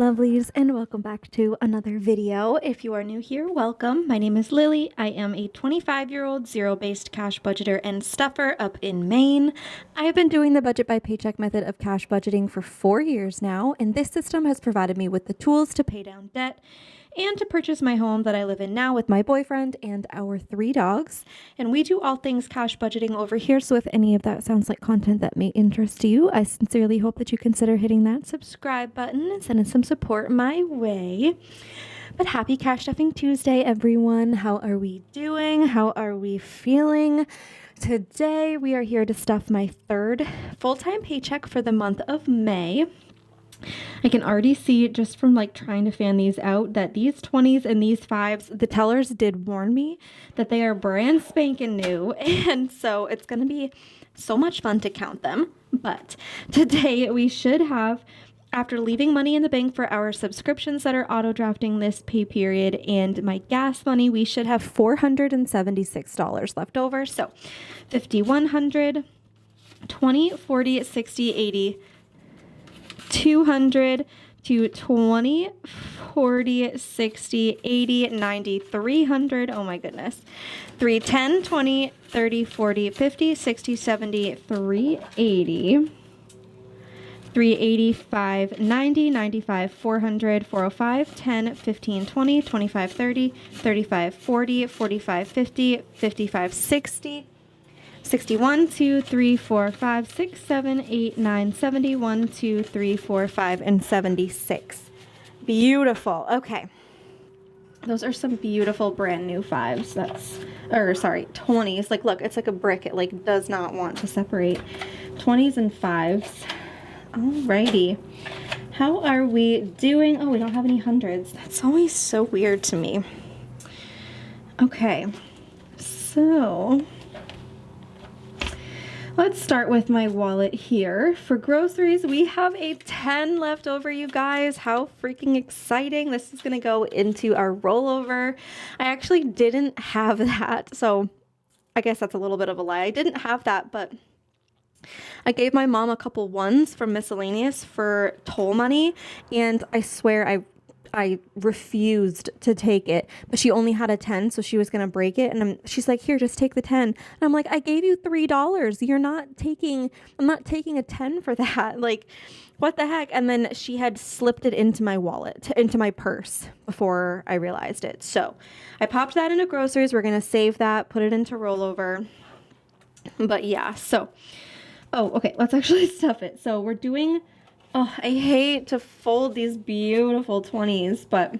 lovelies, and welcome back to another video. If you are new here, welcome. My name is Lily. I am a 25-year-old zero-based cash budgeter and stuffer up in Maine. I have been doing the budget by paycheck method of cash budgeting for 4 years now, and this system has provided me with the tools to pay down debt and to purchase my home that I live in now with my boyfriend and our 3 dogs. And we do all things cash budgeting over here, so if any of that sounds like content that may interest you, I sincerely hope that you consider hitting that subscribe button and sending some support my way. But happy Cash Stuffing Tuesday, everyone. How are we doing? How are we feeling? Today, we are here to stuff my 3rd full-time paycheck for the month of May. I can already see just from like trying to fan these out that these 20s and these 5s, the tellers did warn me that they are brand spanking new. And so it's going to be so much fun to count them. But today we should have, after leaving money in the bank for our subscriptions that are auto drafting this pay period and my gas money, we should have $476 left over. So 50, 100, 20, 40, 60, 80, 200 to 20, 40, 60, 80, 90, 300. Oh my goodness. 310, 20, 30, 40, 50, 60, 70, 380, 385, 90, 95, 400, 405, 10, 15, 20, 25, 30, 35, 40, 45, 50, 55, 60, 61, 2, 3, 4, 5, 6, 7, 8, 9, 70, 1, 2, 3, 4, 5, and 76. Beautiful. Okay. Those are some beautiful brand new 5s. 20s. Like, look, it's like a brick. It like does not want to separate. 20s and 5s. Alrighty. How are we doing? Oh, we don't have any hundreds. That's always so weird to me. Okay. So let's start with my wallet here. For groceries, we have a 10 left over, you guys. How freaking exciting. This is gonna go into our rollover. I actually didn't have that, so I guess that's a little bit of a lie. I didn't have that, but I gave my mom a couple ones from miscellaneous for toll money, and I swear I refused to take it, but she only had a 10, so she was going to break it. And she's like, here, just take the 10. And I'm like, I gave you $3. I'm not taking a 10 for that. Like, what the heck? And then she had slipped it into my wallet, into my purse before I realized it. So I popped that into groceries. We're going to save that, put it into rollover. But yeah, so, oh, okay, let's actually stuff it. So we're doing, oh, I hate to fold these beautiful 20s, but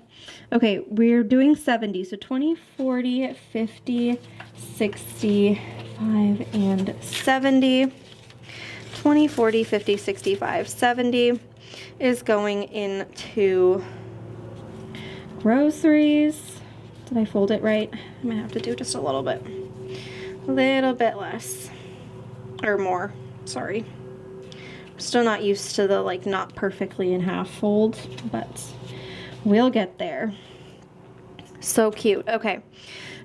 okay, we're doing 70. So 20, 40, 50, 65, and 70. 20, 40, 50, 65, 70 is going into groceries. Did I fold it right? I'm gonna have to do just a little bit less, or more, sorry. Still not used to the like not perfectly in half fold, but we'll get there. So cute. Okay,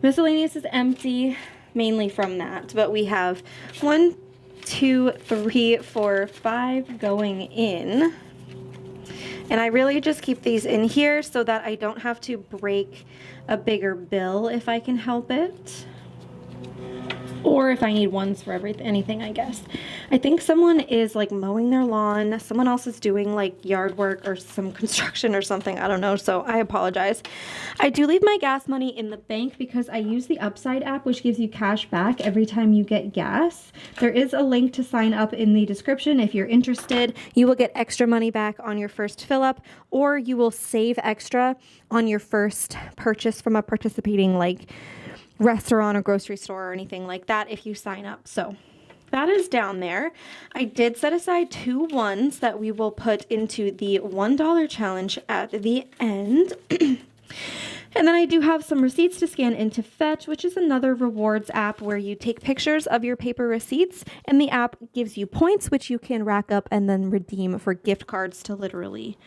miscellaneous is empty, mainly from that, but we have 1, 2, 3, 4, 5 going in. And I really just keep these in here so that I don't have to break a bigger bill if I can help it. Or if I need ones for anything, I guess. I think someone is like mowing their lawn. Someone else is doing like yard work or some construction or something. I don't know. So I apologize. I do leave my gas money in the bank because I use the Upside app, which gives you cash back every time you get gas. There is a link to sign up in the description if you're interested. You will get extra money back on your first fill up, or you will save extra on your first purchase from a participating like restaurant or grocery store or anything like that if you sign up. So that is down there. I did set aside 2 ones that we will put into the $1 challenge at the end. And then I do have some receipts to scan into Fetch, which is another rewards app where you take pictures of your paper receipts and the app gives you points, which you can rack up and then redeem for gift cards to literally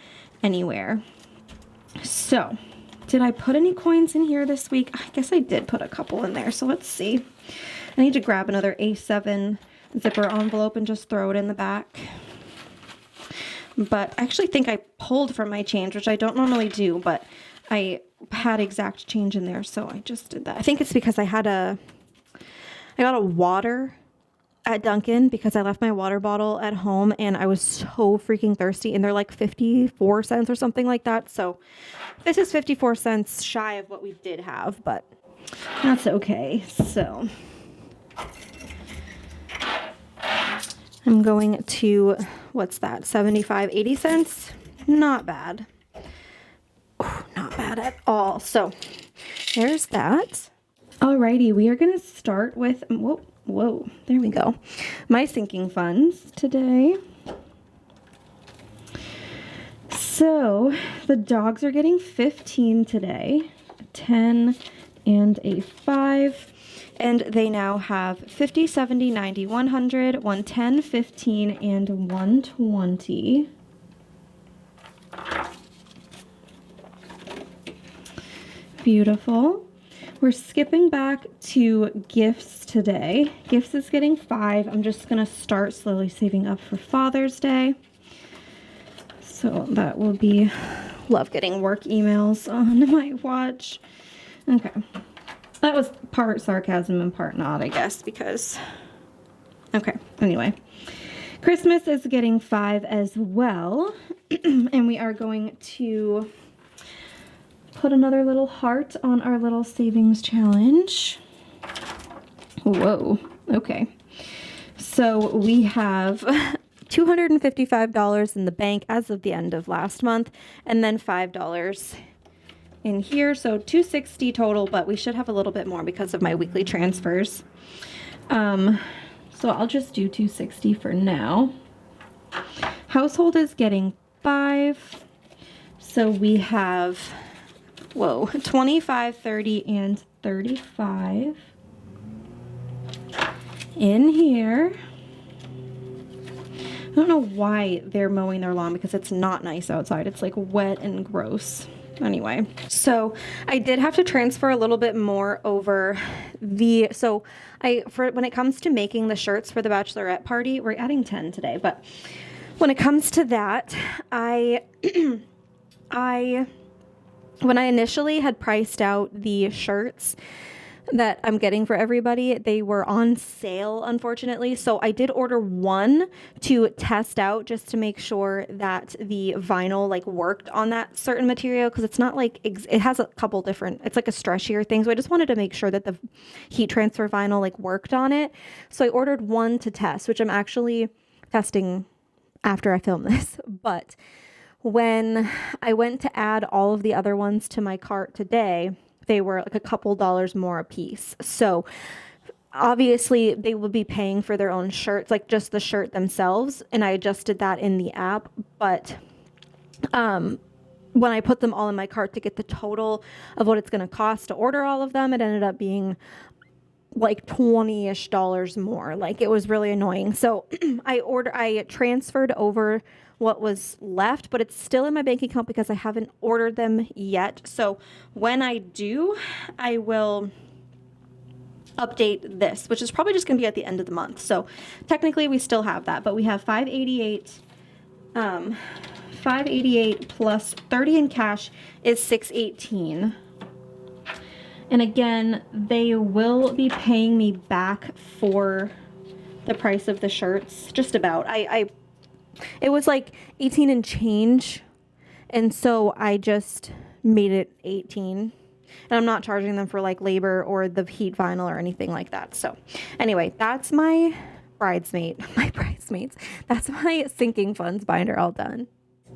anywhere. So did I put any coins in here this week? I guess I did put a couple in there, so let's see. I need to grab another A7 zipper envelope and just throw it in the back. but I actually think I pulled from my change, which I don't normally do, but I had exact change in there, so I just did that. I think it's because I got a water at Dunkin' because I left my water bottle at home and I was so freaking thirsty, and they're like 54 cents or something like that. So this is 54 cents shy of what we did have, but that's okay. So I'm going to, what's that? 75, 80 cents. Not bad. Oh, not bad at all. So there's that. Alrighty, we are going to start with, whoa, there we go. My sinking funds today. So the dogs are getting 15 today, a 10 and a 5. And they now have 50, 70, 90, 100, 110, 15, and 120. Beautiful. We're skipping back to gifts today. Gifts is getting 5. I'm just going to start slowly saving up for Father's Day. So that will be, love getting work emails on my watch. Okay. That was part sarcasm and part not, I guess, because, okay, anyway. Christmas is getting 5 as well. And we are going to put another little heart on our little savings challenge. Whoa, okay. So we have $255 in the bank as of the end of last month, and then $5 in here, so $260 total, but we should have a little bit more because of my weekly transfers. So I'll just do $260 for now. Household is getting 5, so we have, whoa, 25, 30, and 35 in here. I don't know why they're mowing their lawn because it's not nice outside. It's like wet and gross. Anyway, so I did have to transfer a little bit more over the, so when it comes to making the shirts for the bachelorette party, we're adding 10 today, but when it comes to that, when I initially had priced out the shirts that I'm getting for everybody, they were on sale, unfortunately. So I did order one to test out just to make sure that the vinyl like worked on that certain material, because it's not like, it has a couple different, it's like a stretchier thing. So I just wanted to make sure that the heat transfer vinyl like worked on it. So I ordered one to test, which I'm actually testing after I film this. But when I went to add all of the other ones to my cart today, they were like a couple dollars more a piece. So obviously they will be paying for their own shirts, like just the shirt themselves. And I adjusted that in the app. But when I put them all in my cart to get the total of what it's going to cost to order all of them, it ended up being like $20-ish more. Like, it was really annoying. So I transferred over what was left, but it's still in my bank account because I haven't ordered them yet. So when I do, I will update this, which is probably just going to be at the end of the month. So technically we still have that, but we have 588 plus 30 in cash is 618. And again, they will be paying me back for the price of the shirts, just about. It was like 18 and change, and so I just made it 18. And I'm not charging them for like labor or the heat vinyl or anything like that. So anyway, that's my bridesmaids. That's my sinking funds binder all done.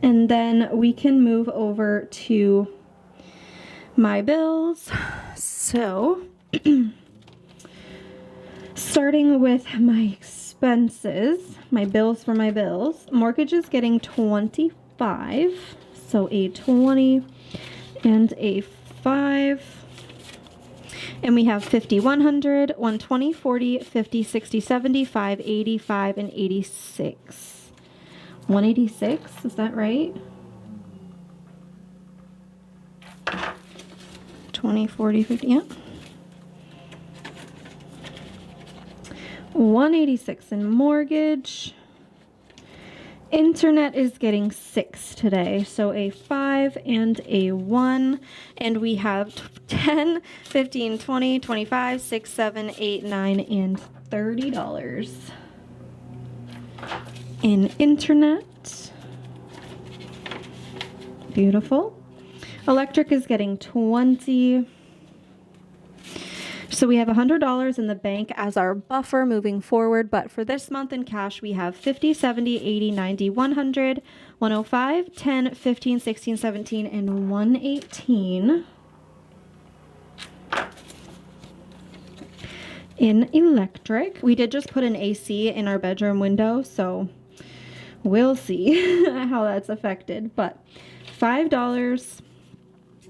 And then we can move over to my bills. So starting with my expenses, my bills for my bills. Mortgage is getting 25, so a 20 and a 5. And we have 50, 100, 120, 40, 50, 60, 75, 85, and 86. 186, is that right? 20, 40, 50, yeah. 186 in mortgage, Internet is getting 6 today, so a 5 and a 1, and we have 10, 15, 20, 25, 6, 7, 8, 9, and $30 in internet. Beautiful. Electric is getting 20. So we have $100 in the bank as our buffer moving forward, but for this month in cash, we have 50, 70, 80, 90, 100, 105, 10, 15, 16, 17, and 118 in electric. We did just put an AC in our bedroom window, so we'll see how that's affected, but $5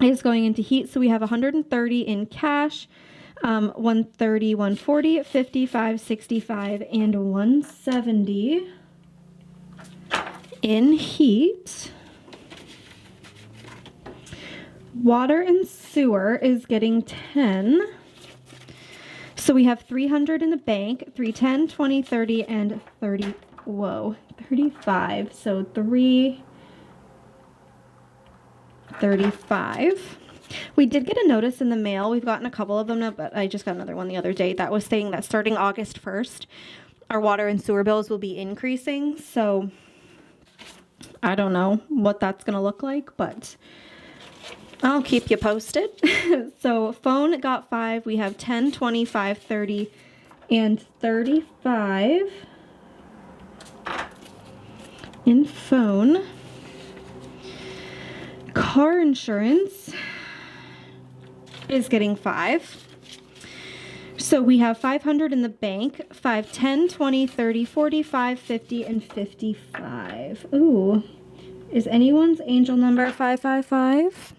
is going into heat, so we have 130 in cash. 130, 140, 55, 65, and 170 in heat. Water and sewer is getting 10. So we have 300 in the bank, 310, 20, 30, and 30. Whoa, 35. So 335. We did get a notice in the mail. We've gotten a couple of them, but I just got another one the other day that was saying that starting August 1st, our water and sewer bills will be increasing. So I don't know what that's going to look like, but I'll keep you posted. So phone got 5. We have 10, 25, 30, and 35 in phone. Car insurance is getting 5. So we have 500 in the bank, 5, 10, 20, 30, 45, 50, and 55. Ooh, is anyone's angel number 555?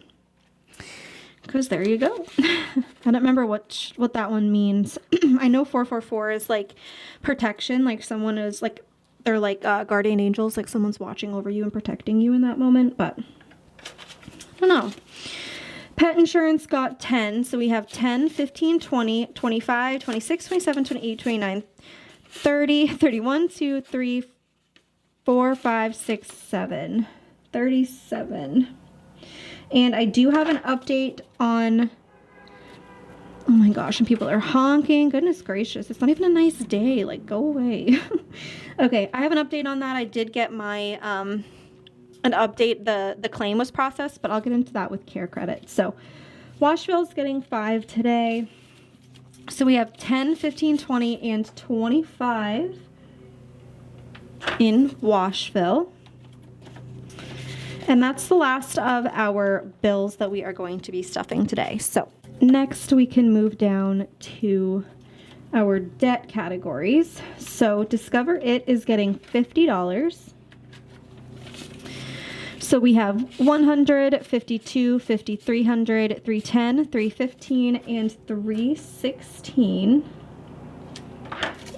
Because there you go. I don't remember what that one means. I know 444 is like protection, like someone is like, they're like guardian angels, like someone's watching over you and protecting you in that moment, but I don't know. Pet insurance got 10, so we have 10, 15, 20, 25, 26, 27, 28, 29, 30, 31, 2, 3, 4, 5, 6, 7, 37. And I do have an update on, oh my gosh, and people are honking. Goodness gracious, it's not even a nice day. Like, go away. Okay, I have an update on that. I did get my, an update, the claim was processed, but I'll get into that with care credit. So Washville's getting 5 today. So we have 10, 15, 20, and 25 in Washville. And that's the last of our bills that we are going to be stuffing today. So next we can move down to our debt categories. So Discover It is getting $50. So we have 100, 52, 50, 300, 310, 315, and 316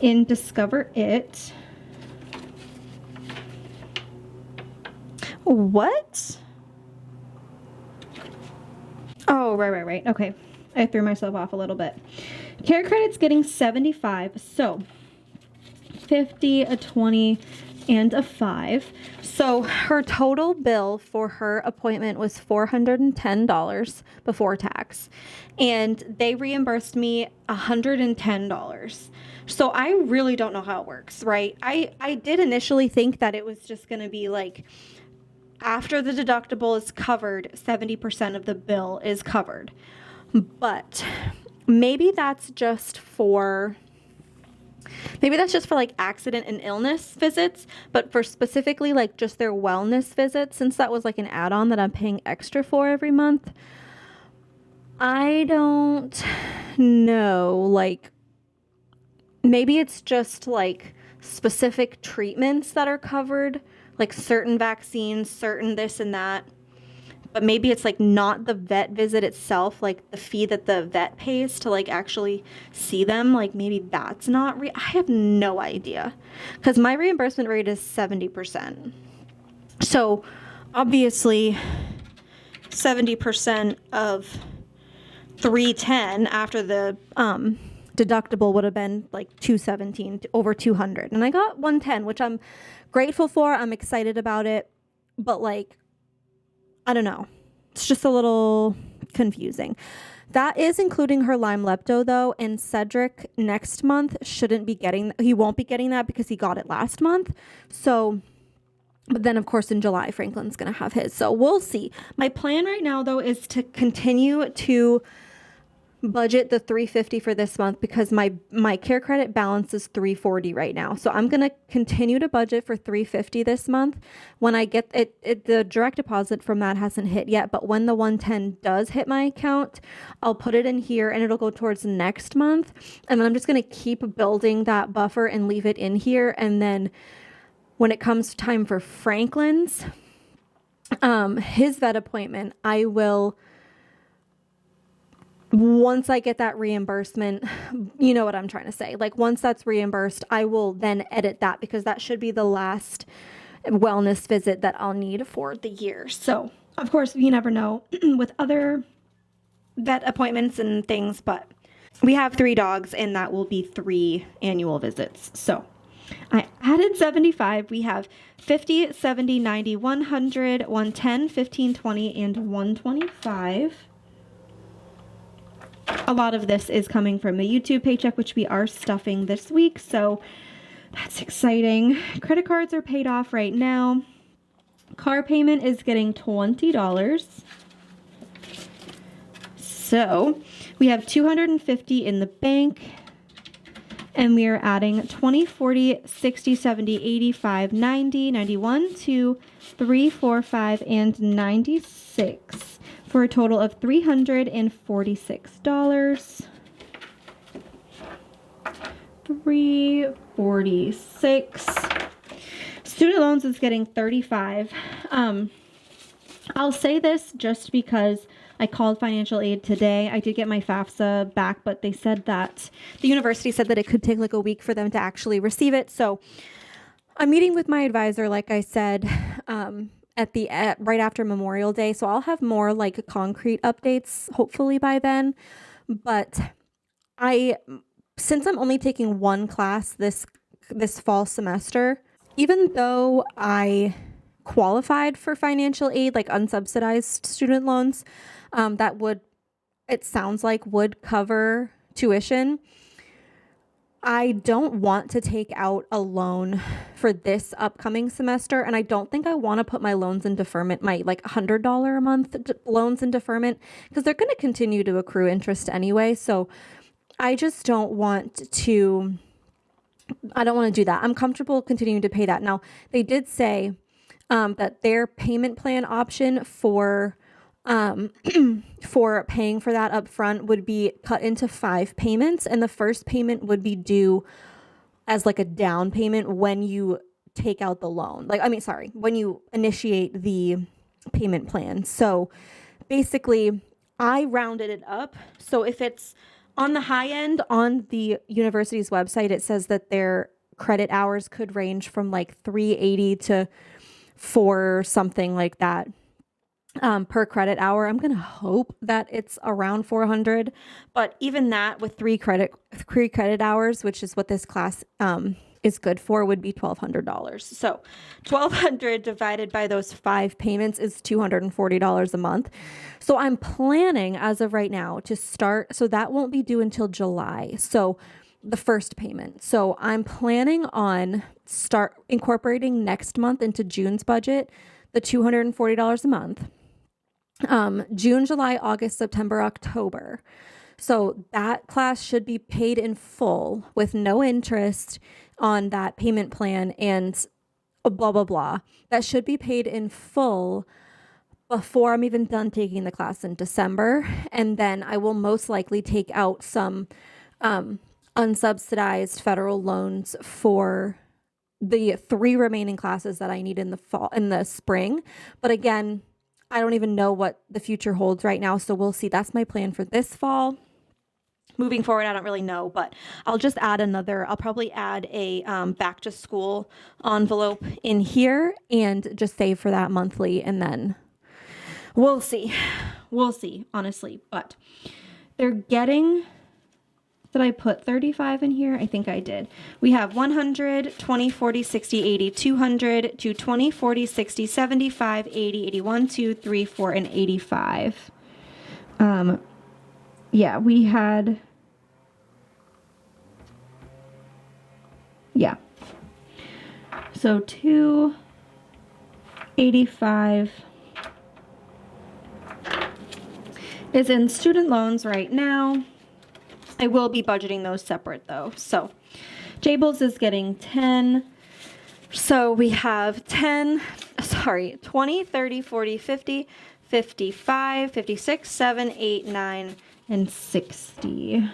in Discover It. What? Oh, right. Okay. I threw myself off a little bit. Care credit's getting 75. So 50, a 20, and a 5. So her total bill for her appointment was $410 before tax, and they reimbursed me $110. So I really don't know how it works, right? I did initially think that it was just going to be like after the deductible is covered, 70% of the bill is covered. But maybe that's just for like accident and illness visits, but for specifically like just their wellness visits, since that was like an add-on that I'm paying extra for every month. I don't know, like maybe it's just like specific treatments that are covered, like certain vaccines, certain this and that. But maybe it's like not the vet visit itself, like the fee that the vet pays to like actually see them. Like maybe that's not I have no idea, because my reimbursement rate is 70%. So obviously 70% of 310 after the deductible would have been like 217, over 200. And I got 110, which I'm grateful for. I'm excited about it. But like, I don't know. It's just a little confusing. That is including her Lyme Lepto though. And Cedric next month he won't be getting that because he got it last month. So, but then of course in July, Franklin's going to have his. So we'll see. My plan right now though is to continue to budget the $350 for this month because my care credit balance is $340 right now. So I'm going to continue to budget for $350 this month. When I get it, the direct deposit from that hasn't hit yet, but when the 110 does hit my account, I'll put it in here and it'll go towards next month. And then I'm just going to keep building that buffer and leave it in here. And then when it comes time for Franklin's, his vet appointment, I will, once I get that reimbursement, you know what I'm trying to say. Like once that's reimbursed, I will then edit that because that should be the last wellness visit that I'll need for the year. So of course, you never know with other vet appointments and things, but we have 3 dogs and that will be 3 annual visits. So I added 75. We have 50, 70, 90, 100, 110, 15, 20, and 125. A lot of this is coming from the YouTube paycheck, which we are stuffing this week. So that's exciting. Credit cards are paid off right now. Car payment is getting $20. So we have $250 in the bank. And we are adding 20, 40, 60, 70, 85, 90, 91, 2, 3, 4, 5, and 96. For a total of $346. $346. Student loans is getting $35. I'll say this just because I called financial aid today. I did get my FAFSA back, but they said that the university said that it could take like a week for them to actually receive it. So I'm meeting with my advisor, like I said, right after Memorial Day. So I'll have more like concrete updates hopefully by then. But since I'm only taking one class this fall semester, even though I qualified for financial aid, like unsubsidized student loans, it sounds like would cover tuition. I don't want to take out a loan for this upcoming semester, and I don't think I want to put my loans in deferment, my like $100 a month loans in deferment, because they're going to continue to accrue interest anyway. So I just don't want to do that. I'm comfortable continuing to pay that. Now, they did say that their payment plan option for paying for that upfront would be cut into 5 payments, and the first payment would be due as like a down payment when you take out the loan. When you initiate the payment plan. So basically I rounded it up. So if it's on the high end on the university's website, it says that their credit hours could range from like 380 to 4 something like that. Per credit hour. I'm going to hope that it's around 400, but even that with 3 credit hours, which is what this class is good for, would be $1,200. So $1,200 divided by those 5 payments is $240 a month. So I'm planning as of right now to start. So that won't be due until July. So the first payment. So I'm planning on start incorporating next month into June's budget, the $240 a month. June, July, August, September, October. So that class should be paid in full with no interest on that payment plan and blah, blah, blah. That should be paid in full before I'm even done taking the class in December. And then I will most likely take out some unsubsidized federal loans for the 3 remaining classes that I need in the spring. But again, I don't even know what the future holds right now. So we'll see. That's my plan for this fall. Moving forward, I don't really know, but I'll just add I'll probably add a back to school envelope in here and just save for that monthly. And then we'll see, honestly, but they're getting Did I put 35 in here? I think I did. We have 100, 20, 40, 60, 80, 200, 220, 40, 60, 75, 80, 81, 2, 3, 4, and 85. Yeah, we had, yeah. So 285 is in student loans right now. I will be budgeting those separate though. So Jables is getting 10. So we have 20, 30, 40, 50, 55, 56, 7, 8, 9, and 60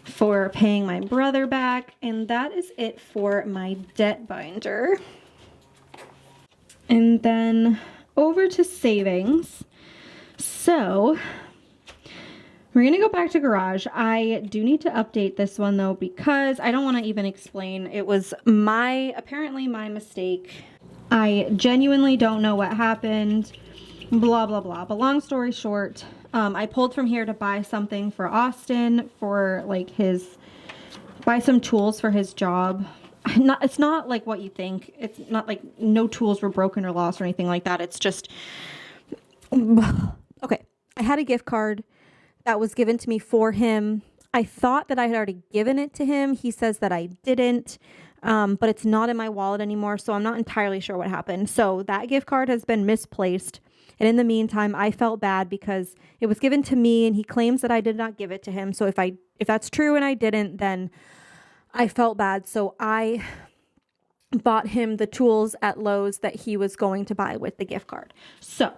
for paying my brother back. And that is it for my debt binder. And then over to savings. So we're going to go back to garage. I do need to update this one though, because I don't want to even explain. It was apparently my mistake. I genuinely don't know what happened, blah, blah, blah. But long story short, I pulled from here to buy something for Austin for like buy some tools for his job. It's not like what you think. It's not like no tools were broken or lost or anything like that. It's just, okay. I had a gift card that was given to me for him. I thought that I had already given it to him. He says that I didn't, but it's not in my wallet anymore. So I'm not entirely sure what happened. So that gift card has been misplaced. And in the meantime, I felt bad because it was given to me and he claims that I did not give it to him. So if that's true and I didn't, then I felt bad. So I bought him the tools at Lowe's that he was going to buy with the gift card. So,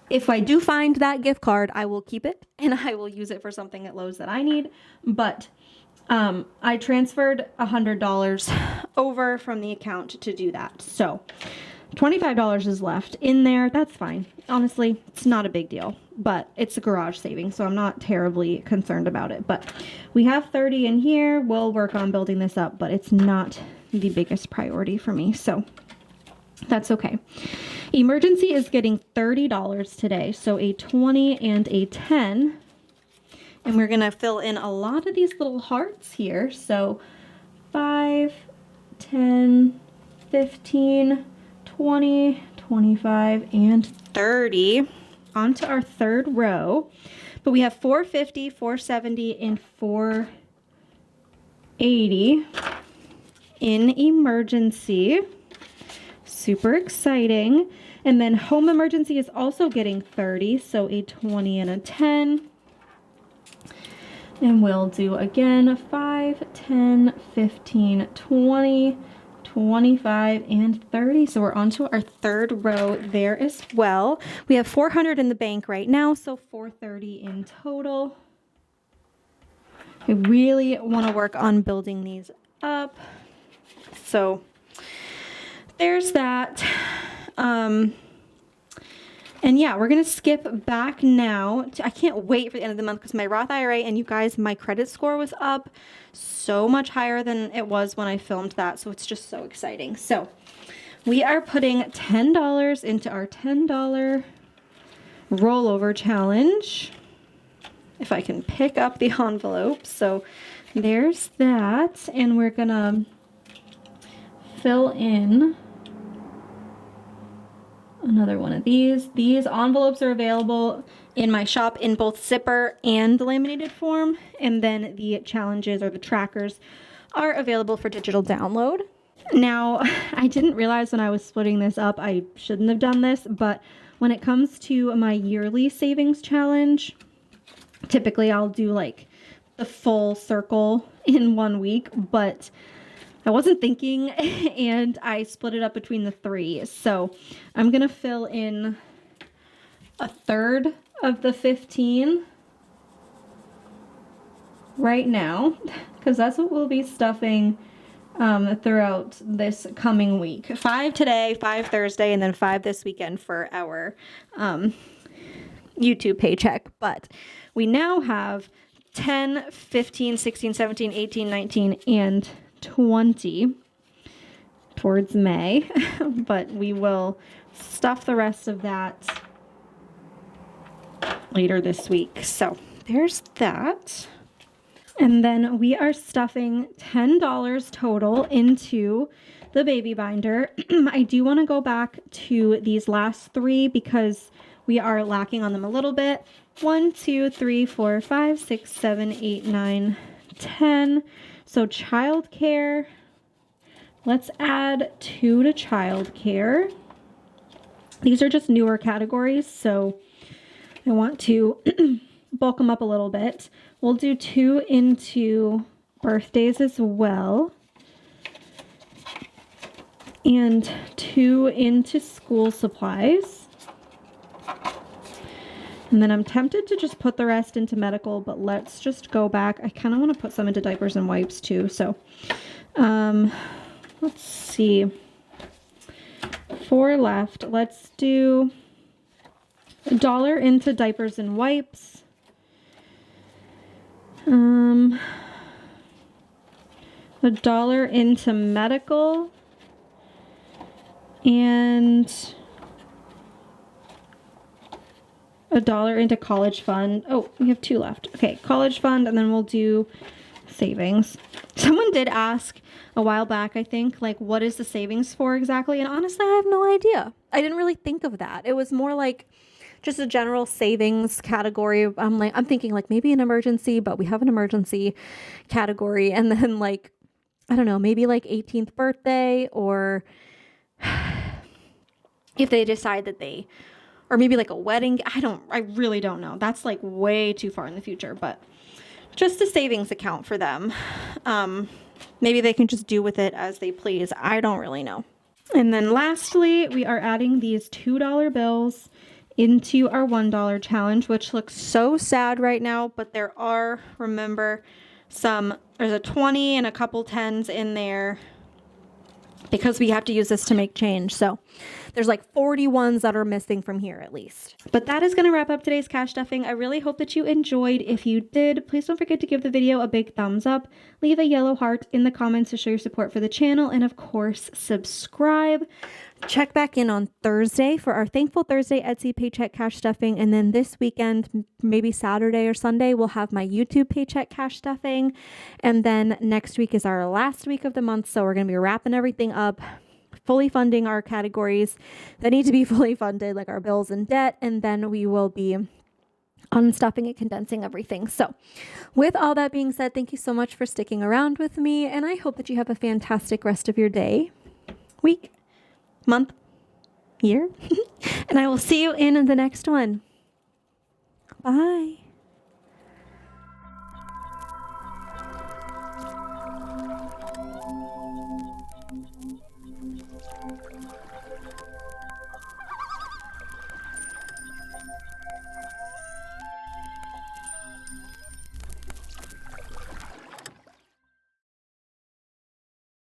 if I do find that gift card, I will keep it and I will use it for something at Lowe's that I need. But I transferred $100 over from the account to do that. So $25 is left in there. That's fine. Honestly, it's not a big deal, but it's a garage saving, so I'm not terribly concerned about it. But we have 30 in here. We'll work on building this up, but it's not the biggest priority for me. So that's okay. Emergency is getting $30 today. So a 20 and a 10. And we're going to fill in a lot of these little hearts here. So 5, 10, 15, 20, 25, and 30 onto our third row. But we have 450, 470, and 480 in emergency. Super exciting. And then home emergency is also getting 30, so a 20 and a 10. And we'll do again 5, 10, 15, 20, 25, and 30. So we're on to our third row there as well. We have 400 in the bank right now, so 430 in total. I really want to work on building these up. So there's that. And yeah, we're going to skip back now. I can't wait for the end of the month because my Roth IRA, and you guys, my credit score was up so much higher than it was when I filmed that. So it's just so exciting. So we are putting $10 into our $10 rollover challenge. If I can pick up the envelope. So there's that. And we're going to fill in another one of these. These envelopes are available in my shop in both zipper and laminated form. And then the challenges or the trackers are available for digital download. Now, I didn't realize when I was splitting this up, I shouldn't have done this, but when it comes to my yearly savings challenge, typically I'll do like the full circle in 1 week, but I wasn't thinking and I split it up between the 3. So I'm going to fill in a third of the 15 right now because that's what we'll be stuffing throughout this coming week. 5 today, 5 Thursday, and then 5 this weekend for our YouTube paycheck. But we now have 10, 15, 16, 17, 18, 19, and 20 towards May, but we will stuff the rest of that later this week. So there's that. And then we are stuffing $10 total into the baby binder. I do want to go back to these last three because we are lacking on them a little bit. 1, 2, 3, 4, 5, 6, 7, 8, 9, 10. So childcare. Let's add 2 to childcare. These are just newer categories, so I want to bulk them up a little bit. We'll do 2 into birthdays as well. And 2 into school supplies. And then I'm tempted to just put the rest into medical, but let's just go back. I kind of want to put some into diapers and wipes too. So let's see. 4 left. Let's do $1 into diapers and wipes. $1 into medical. And $1 into college fund. Oh, we have 2 left. Okay, college fund, and then we'll do savings. Someone did ask a while back, I think, like, what is the savings for exactly? And honestly, I have no idea. I didn't really think of that. It was more like just a general savings category. I'm thinking like maybe an emergency, but we have an emergency category. And then like, I don't know, maybe like 18th birthday, or if they decide that they, or maybe like a wedding. I really don't know. That's like way too far in the future, but just a savings account for them. Maybe they can just do with it as they please. I don't really know. And then lastly, we are adding these $2 bills into our $1 challenge, which looks so sad right now, but there are, remember, there's a 20 and a couple 10s in there because we have to use this to make change. So there's like 40 ones that are missing from here at least. But that is going to wrap up today's cash stuffing. I really hope that you enjoyed. If you did, please don't forget to give the video a big thumbs up. Leave a yellow heart in the comments to show your support for the channel. And of course, subscribe. Check back in on Thursday for our Thankful Thursday Etsy Paycheck cash stuffing. And then this weekend, maybe Saturday or Sunday, we'll have my YouTube Paycheck cash stuffing. And then next week is our last week of the month. So we're going to be wrapping everything up, fully funding our categories that need to be fully funded, like our bills and debt. And then we will be unstuffing and condensing everything. So with all that being said, thank you so much for sticking around with me. And I hope that you have a fantastic rest of your day, week, month, year. And I will see you in the next one. Bye.